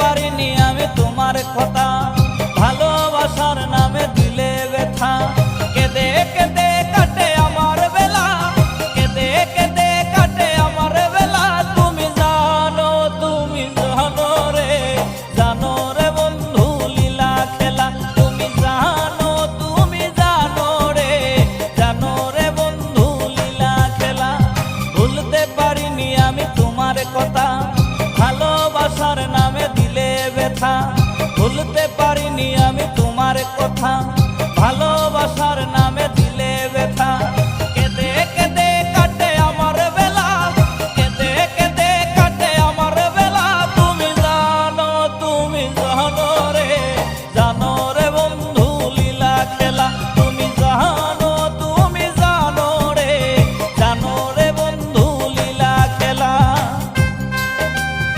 পারিনি আমি তোমার কথা, ভালোবাসার নামে দিলে ব্যথা। কেঁদে কেঁদে কাটে আমার বেলা, কেঁদে কেঁদে কাটে আমার বেলা। তুমি জানো রে, জানো রে বন্ধু লীলা খেলা। তুমি জানো রে, জানো রে বন্ধু লীলা খেলা। ভুলতে পারিনি আমি তোমার কথা, ভালোবাসার নামে দিলে ব্যথা। ভুলতে পারিনি আমি তোমার কথা।